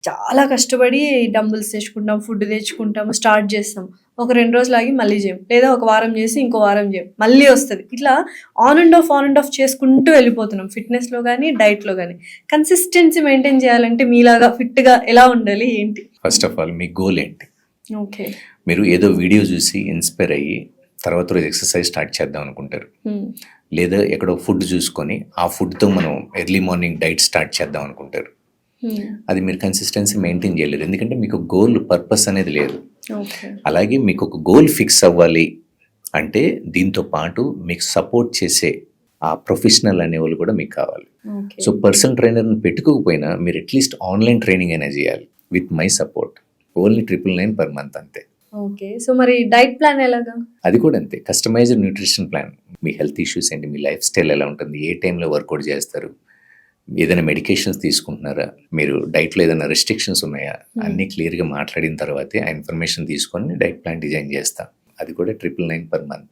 చాలా కష్టపడి డంబుల్స్ తెచ్చుకుంటాం, ఫుడ్ తెచ్చుకుంటాము, స్టార్ట్ చేస్తాం. ఒక 2 రోజులు ఆగి మళ్ళీ చేయం. లేదా ఒక వారం చేసి ఇంకో వారం చేయం. మళ్ళీ వస్తది. ఇట్లా ఆన్ అండ్ ఆఫ్ చేసుకుంటూ వెళ్ళిపోతున్నాం. ఫిట్‌నెస్‌లో గాని, డైట్‌లో గాని. కన్సిస్టెన్సీ మెయింటైన్ చేయాలంటే మీలాగా ఫిట్‌గా ఎలా ఉండాలి? ఏంటి? First of all me goal ఏంటి? ఓకే. మీరు ఏదో వీడియో చూసి ఇన్స్పైర్ అయ్యి తర్వాత రోజు ఎక్సర్సైజ్ స్టార్ట్ చేద్దాం అనుకుంటారు. లేదా ఎక్కడో ఫుడ్ చూసుకొని ఆ ఫుడ్తో మనం ఎర్లీ మార్నింగ్ డైట్ స్టార్ట్ చేద్దాం అనుకుంటారు. అది మీరు కన్సిస్టెన్సీ మెయింటైన్ చేయలేరు. ఎందుకంటే మీకు గోల్ పర్పస్ అనేది లేదు. అలాగే మీకు ఒక గోల్ ఫిక్స్ అవ్వాలి అంటే దీంతో పాటు మీకు సపోర్ట్ చేసే ఆ ప్రొఫెషనల్ అనేవాళ్ళు కూడా మీకు కావాలి. సో పర్సనల్ ట్రైనర్ని పెట్టుకోకపోయినా మీరు అట్లీస్ట్ ఆన్లైన్ ట్రైనింగ్ అయినా చేయాలి with my support. Only 999 per month అంతే. ఓకే. సో మరి డైట్ ప్లాన్ ఎలాగా? అది కూడా అంతే. Customised nutrition plan. మీ హెల్త్ ఇష్యూస్ ఏంటి, మీ లైఫ్ స్టైల్ ఎలా ఉంటుంది, ఏ టైంలో వర్కౌట్ చేస్తారు, ఏదైనా మెడికేషన్స్ తీసుకుంటున్నారా, మీరు డైట్లో ఏదైనా రెస్ట్రిక్షన్స్ ఉన్నాయా, అన్నీ క్లియర్గా మాట్లాడిన తర్వాతే ఆ ఇన్ఫర్మేషన్ తీసుకొని డైట్ ప్లాన్ డిజైన్ చేస్తాం. అది కూడా 999 per month.